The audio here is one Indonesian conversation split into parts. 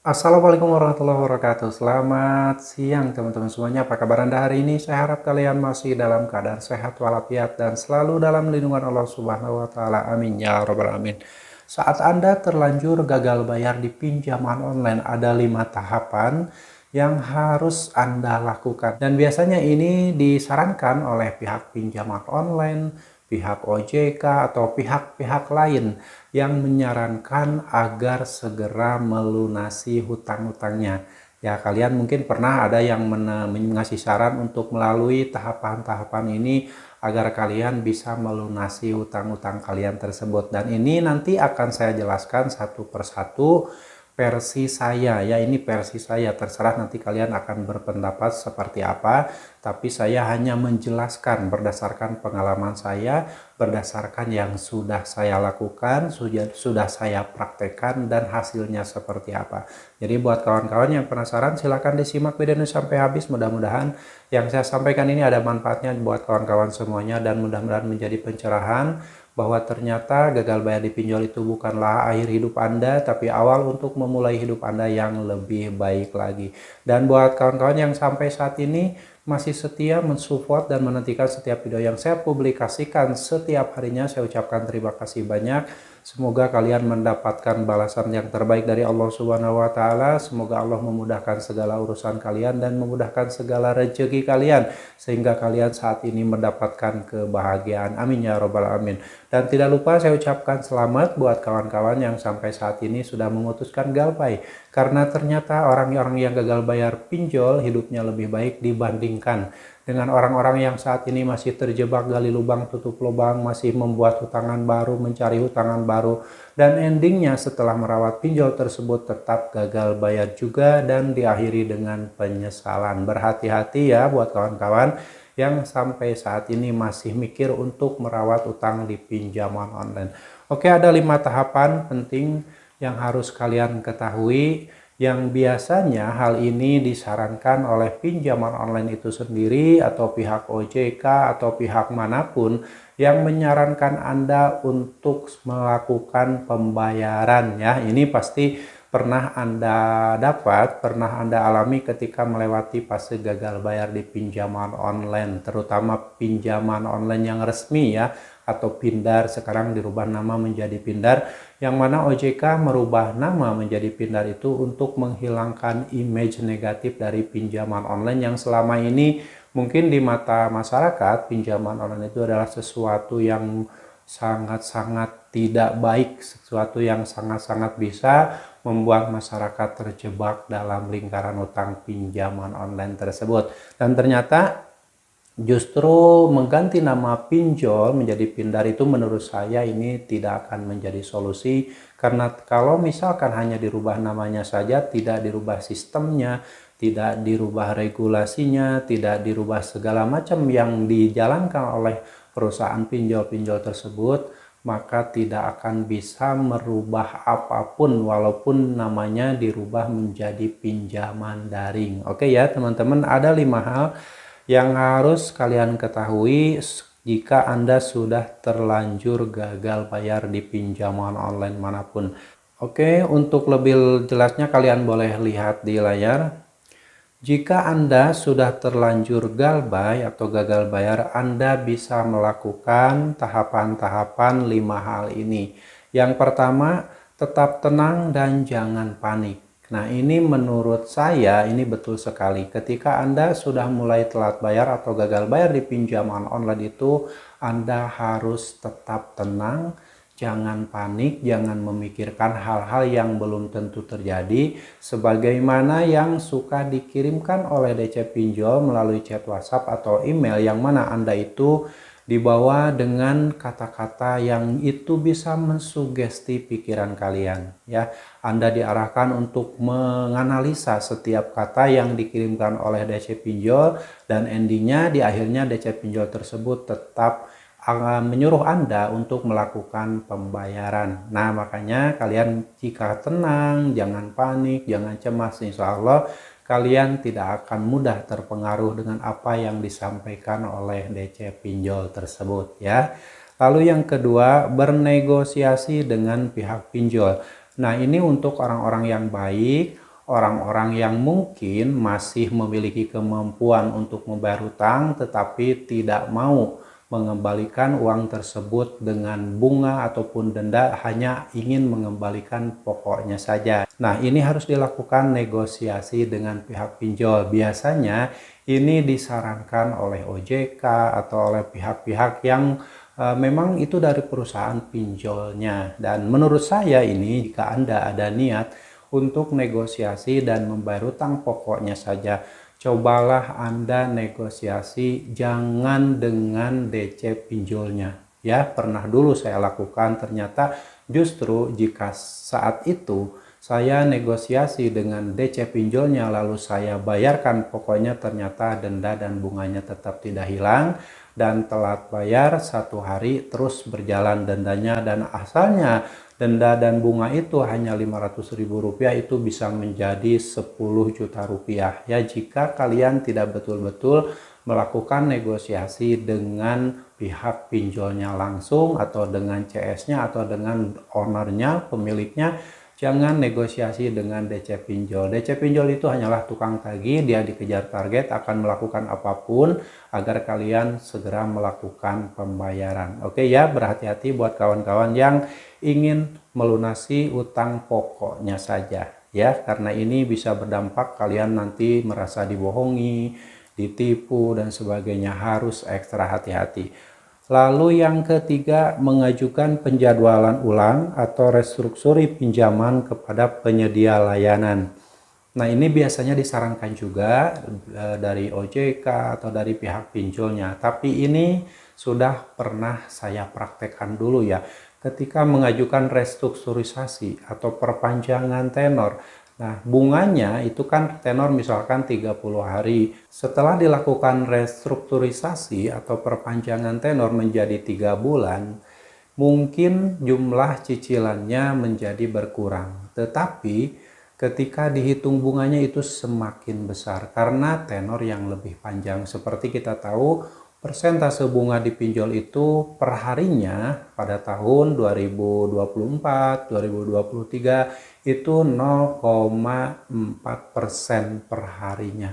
Assalamualaikum warahmatullahi wabarakatuh. Selamat siang teman-teman semuanya. Apa kabar Anda hari ini? Saya harap kalian masih dalam keadaan sehat walafiat dan selalu dalam lindungan Allah Subhanahu wa taala. Amin ya rabbal alamin. Saat Anda terlanjur gagal bayar di pinjaman online, ada 5 tahapan yang harus Anda lakukan. Dan biasanya ini disarankan oleh pihak pinjaman online, pihak OJK atau pihak-pihak lain yang menyarankan agar segera melunasi hutang-hutangnya. Ya, kalian mungkin pernah ada yang mengasih saran untuk melalui tahapan-tahapan ini agar kalian bisa melunasi hutang-hutang kalian tersebut. Dan ini nanti akan saya jelaskan satu persatu versi saya ya, ini versi saya, terserah nanti kalian akan berpendapat seperti apa, tapi saya hanya menjelaskan berdasarkan pengalaman saya, berdasarkan yang sudah saya lakukan, sudah saya praktekkan dan hasilnya seperti apa. Jadi buat kawan-kawan yang penasaran silahkan disimak video ini sampai habis, mudah-mudahan yang saya sampaikan ini ada manfaatnya buat kawan-kawan semuanya dan mudah-mudahan menjadi pencerahan bahwa ternyata gagal bayar di pinjol itu bukanlah akhir hidup Anda, tapi awal untuk memulai hidup Anda yang lebih baik lagi. Dan buat kawan-kawan yang sampai saat ini masih setia mensupport dan menantikan setiap video yang saya publikasikan setiap harinya, saya ucapkan terima kasih banyak. Semoga kalian mendapatkan balasan yang terbaik dari Allah Subhanahu wa taala. Semoga Allah memudahkan segala urusan kalian dan memudahkan segala rezeki kalian sehingga kalian saat ini mendapatkan kebahagiaan. Amin ya robbal alamin. Dan tidak lupa saya ucapkan selamat buat kawan-kawan yang sampai saat ini sudah memutuskan galbay. Karena ternyata orang-orang yang gagal bayar pinjol hidupnya lebih baik dibandingkan dengan orang-orang yang saat ini masih terjebak gali lubang tutup lubang, masih membuat hutangan baru, mencari hutangan baru, dan endingnya setelah merawat pinjol tersebut tetap gagal bayar juga dan diakhiri dengan penyesalan. Berhati-hati ya buat kawan-kawan yang sampai saat ini masih mikir untuk merawat utang di pinjaman online. Oke, ada 5 tahapan penting yang harus kalian ketahui, yang biasanya hal ini disarankan oleh pinjaman online itu sendiri atau pihak OJK atau pihak manapun yang menyarankan Anda untuk melakukan pembayaran ya. Ini pasti pernah Anda dapat, pernah Anda alami ketika melewati fase gagal bayar di pinjaman online, terutama pinjaman online yang resmi ya, atau Pindar, sekarang dirubah nama menjadi Pindar, yang mana OJK merubah nama menjadi Pindar itu untuk menghilangkan image negatif dari pinjaman online yang selama ini mungkin di mata masyarakat pinjaman online itu adalah sesuatu yang sangat-sangat tidak baik, sesuatu yang sangat-sangat bisa membuat masyarakat terjebak dalam lingkaran utang pinjaman online tersebut. Dan ternyata justru mengganti nama pinjol menjadi Pindar itu menurut saya ini tidak akan menjadi solusi, karena kalau misalkan hanya dirubah namanya saja, tidak dirubah sistemnya, tidak dirubah regulasinya, tidak dirubah segala macam yang dijalankan oleh perusahaan pinjol-pinjol tersebut, maka tidak akan bisa merubah apapun walaupun namanya dirubah menjadi pinjaman daring. Oke ya teman-teman, ada 5 hal yang harus kalian ketahui jika Anda sudah terlanjur gagal bayar di pinjaman online manapun. Oke, untuk lebih jelasnya kalian boleh lihat di layar. Jika Anda sudah terlanjur galbay atau gagal bayar, Anda bisa melakukan tahapan-tahapan 5 hal ini. Yang pertama, tetap tenang dan jangan panik. Nah, ini menurut saya ini betul sekali. Ketika Anda sudah mulai telat bayar atau gagal bayar di pinjaman online itu, Anda harus tetap tenang, jangan panik, jangan memikirkan hal-hal yang belum tentu terjadi, sebagaimana yang suka dikirimkan oleh DC Pinjol melalui chat WhatsApp atau email, yang mana Anda itu dibawa dengan kata-kata yang itu bisa mensugesti pikiran kalian ya. Anda diarahkan untuk menganalisa setiap kata yang dikirimkan oleh DC Pinjol, dan endingnya di akhirnya DC Pinjol tersebut tetap menyuruh Anda untuk melakukan pembayaran. Nah, makanya kalian jika tenang, jangan panik, jangan cemas, insya Allah kalian tidak akan mudah terpengaruh dengan apa yang disampaikan oleh DC Pinjol tersebut ya. Lalu yang kedua, bernegosiasi dengan pihak pinjol. Nah, ini untuk orang-orang yang baik, orang-orang yang mungkin masih memiliki kemampuan untuk membayar hutang tetapi tidak mau mengembalikan uang tersebut dengan bunga ataupun denda, hanya ingin mengembalikan pokoknya saja. Nah, ini harus dilakukan negosiasi dengan pihak pinjol. Biasanya ini disarankan oleh OJK atau oleh pihak-pihak yang memang itu dari perusahaan pinjolnya. Dan menurut saya ini, jika Anda ada niat untuk negosiasi dan membayar hutang pokoknya saja, cobalah Anda negosiasi, jangan dengan DC pinjolnya. Ya, pernah dulu saya lakukan, ternyata justru jika saat itu saya negosiasi dengan DC pinjolnya lalu saya bayarkan pokoknya, ternyata denda dan bunganya tetap tidak hilang, dan telat bayar 1 hari terus berjalan dendanya, dan asalnya denda dan bunga itu hanya Rp500.000, itu bisa menjadi 10 juta rupiah. Ya, jika kalian tidak betul-betul melakukan negosiasi dengan pihak pinjolnya langsung atau dengan CS-nya atau dengan ownernya, pemiliknya, jangan negosiasi dengan DC pinjol. DC pinjol itu hanyalah tukang tagih, dia dikejar target, akan melakukan apapun agar kalian segera melakukan pembayaran. Oke ya, berhati-hati buat kawan-kawan yang ingin melunasi utang pokoknya saja ya, karena ini bisa berdampak kalian nanti merasa dibohongi, ditipu dan sebagainya. Harus ekstra hati-hati. Lalu yang ketiga, mengajukan penjadwalan ulang atau restruksuri pinjaman kepada penyedia layanan. Nah, ini biasanya disarankan juga dari OJK atau dari pihak pinjolnya, tapi ini sudah pernah saya praktekkan dulu ya. Ketika mengajukan restrukturisasi atau perpanjangan tenor, nah bunganya itu kan tenor misalkan 30 hari. Setelah dilakukan restrukturisasi atau perpanjangan tenor menjadi 3 bulan, mungkin jumlah cicilannya menjadi berkurang. Tetapi ketika dihitung bunganya itu semakin besar karena tenor yang lebih panjang. Seperti kita tahu, persentase bunga di pinjol itu perharinya pada tahun 2024, 2023 itu 0,4% perharinya.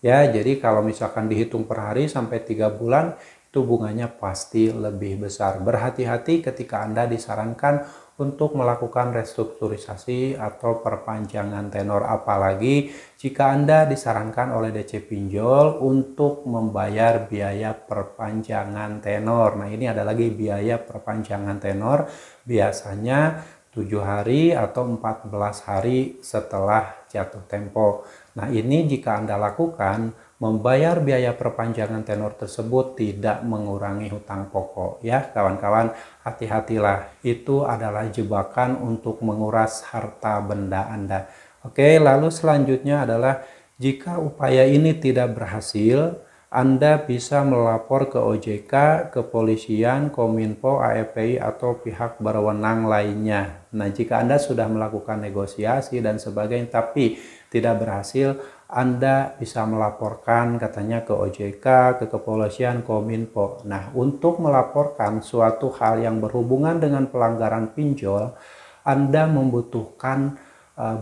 Ya, jadi kalau misalkan dihitung per hari sampai 3 bulan, itu bunganya pasti lebih besar. Berhati-hati ketika Anda disarankan untuk melakukan restrukturisasi atau perpanjangan tenor, apalagi jika Anda disarankan oleh DC pinjol untuk membayar biaya perpanjangan tenor. Nah, ini ada lagi biaya perpanjangan tenor, biasanya 7 hari atau 14 hari setelah jatuh tempo. Nah, ini jika Anda lakukan, membayar biaya perpanjangan tenor tersebut tidak mengurangi hutang pokok. Ya, kawan-kawan, hati-hatilah. Itu adalah jebakan untuk menguras harta benda Anda. Oke, lalu selanjutnya adalah jika upaya ini tidak berhasil, Anda bisa melapor ke OJK, kepolisian, Kominfo, AFPI, atau pihak berwenang lainnya. Nah, jika Anda sudah melakukan negosiasi dan sebagainya, tapi tidak berhasil, Anda bisa melaporkan katanya ke OJK, ke kepolisian, Kominfo. Nah, untuk melaporkan suatu hal yang berhubungan dengan pelanggaran pinjol, Anda membutuhkan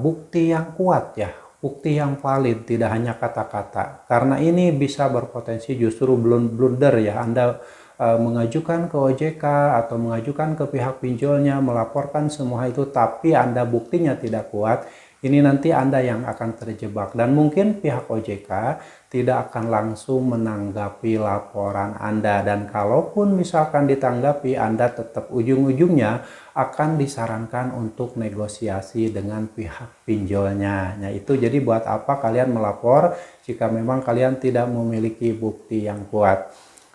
bukti yang kuat ya, bukti yang valid, tidak hanya kata-kata. Karena ini bisa berpotensi justru blunder ya, Anda mengajukan ke OJK atau mengajukan ke pihak pinjolnya, melaporkan semua itu, tapi Anda buktinya tidak kuat. Ini nanti Anda yang akan terjebak, dan mungkin pihak OJK tidak akan langsung menanggapi laporan Anda, dan kalaupun misalkan ditanggapi, Anda tetap ujung-ujungnya akan disarankan untuk negosiasi dengan pihak pinjolnya. Nah, itu jadi buat apa kalian melapor jika memang kalian tidak memiliki bukti yang kuat.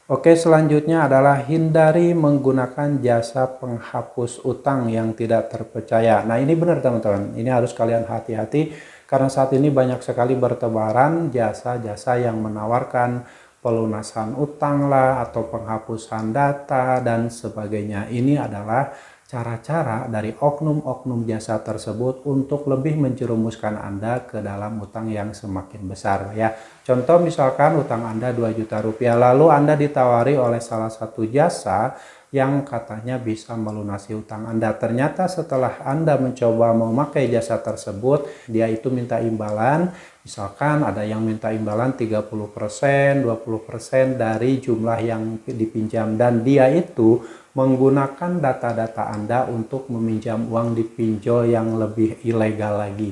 Oke, selanjutnya adalah hindari menggunakan jasa penghapus utang yang tidak terpercaya. Nah, ini benar teman-teman, ini harus kalian hati-hati karena saat ini banyak sekali bertebaran jasa-jasa yang menawarkan pelunasan utang lah atau penghapusan data dan sebagainya. Ini adalah cara-cara dari oknum-oknum jasa tersebut untuk lebih menjerumuskan Anda ke dalam utang yang semakin besar ya. Contoh misalkan utang Anda 2 juta rupiah, lalu Anda ditawari oleh salah satu jasa yang katanya bisa melunasi utang Anda. Ternyata setelah Anda mencoba memakai jasa tersebut, dia itu minta imbalan. Misalkan ada yang minta imbalan 30%, 20% dari jumlah yang dipinjam, dan dia itu menggunakan data-data Anda untuk meminjam uang di pinjol yang lebih ilegal lagi.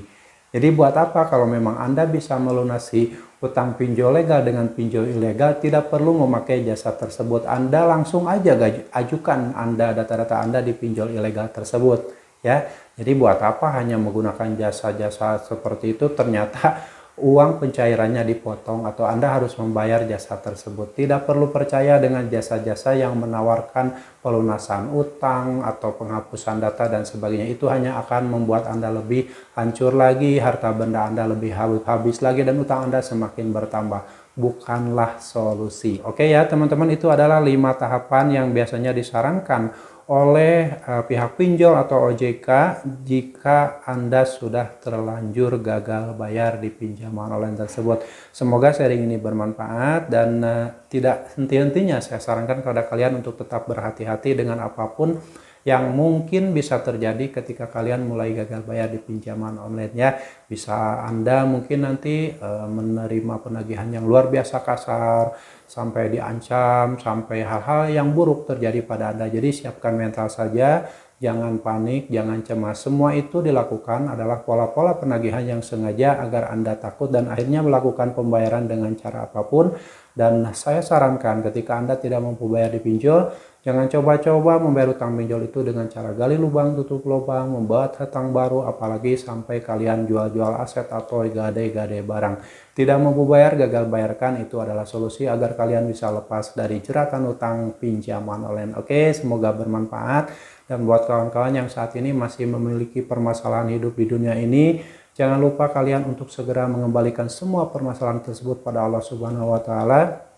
Jadi buat apa kalau memang Anda bisa melunasi utang pinjol legal dengan pinjol ilegal, tidak perlu memakai jasa tersebut. Anda langsung aja ajukan data-data Anda di pinjol ilegal tersebut, ya. Jadi buat apa hanya menggunakan jasa-jasa seperti itu, ternyata uang pencairannya dipotong atau Anda harus membayar jasa tersebut. Tidak perlu percaya dengan jasa-jasa yang menawarkan pelunasan utang atau penghapusan data dan sebagainya. Itu hanya akan membuat Anda lebih hancur lagi, harta benda Anda lebih habis lagi, dan utang Anda semakin bertambah. Bukanlah solusi. Oke ya teman-teman, itu adalah 5 tahapan yang biasanya disarankan oleh pihak pinjol atau OJK jika Anda sudah terlanjur gagal bayar di pinjaman online tersebut. Semoga sharing ini bermanfaat dan tidak henti-hentinya saya sarankan kepada kalian untuk tetap berhati-hati dengan apapun yang mungkin bisa terjadi ketika kalian mulai gagal bayar di pinjaman online ya. Bisa Anda mungkin nanti menerima penagihan yang luar biasa kasar, sampai diancam, sampai hal-hal yang buruk terjadi pada Anda. Jadi siapkan mental saja, jangan panik, jangan cemas. Semua itu dilakukan adalah pola-pola penagihan yang sengaja agar Anda takut dan akhirnya melakukan pembayaran dengan cara apapun. Dan saya sarankan ketika Anda tidak mampu bayar di pinjol, jangan coba-coba membayar utang pinjol itu dengan cara gali lubang, tutup lubang, membuat hutang baru, apalagi sampai kalian jual-jual aset atau gade-gade barang. Tidak mampu bayar, gagal bayarkan, itu adalah solusi agar kalian bisa lepas dari jeratan utang pinjaman online. Oke, semoga bermanfaat. Dan buat kawan-kawan yang saat ini masih memiliki permasalahan hidup di dunia ini, jangan lupa kalian untuk segera mengembalikan semua permasalahan tersebut pada Allah Subhanahu wa Ta'ala.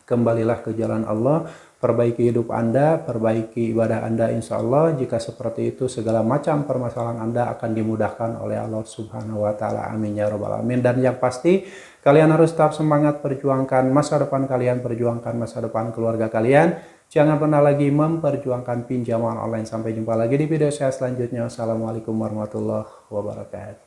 Kembalilah ke jalan Allah, perbaiki hidup Anda, perbaiki ibadah Anda, insya Allah. Jika seperti itu, segala macam permasalahan Anda akan dimudahkan oleh Allah Subhanahu wa Ta'ala. Amin ya Rabbal 'Alamin. Dan yang pasti, kalian harus tetap semangat perjuangkan masa depan kalian, perjuangkan masa depan keluarga kalian. Jangan pernah lagi memperjuangkan pinjaman online. Sampai jumpa lagi di video saya selanjutnya. Wassalamualaikum warahmatullahi wabarakatuh.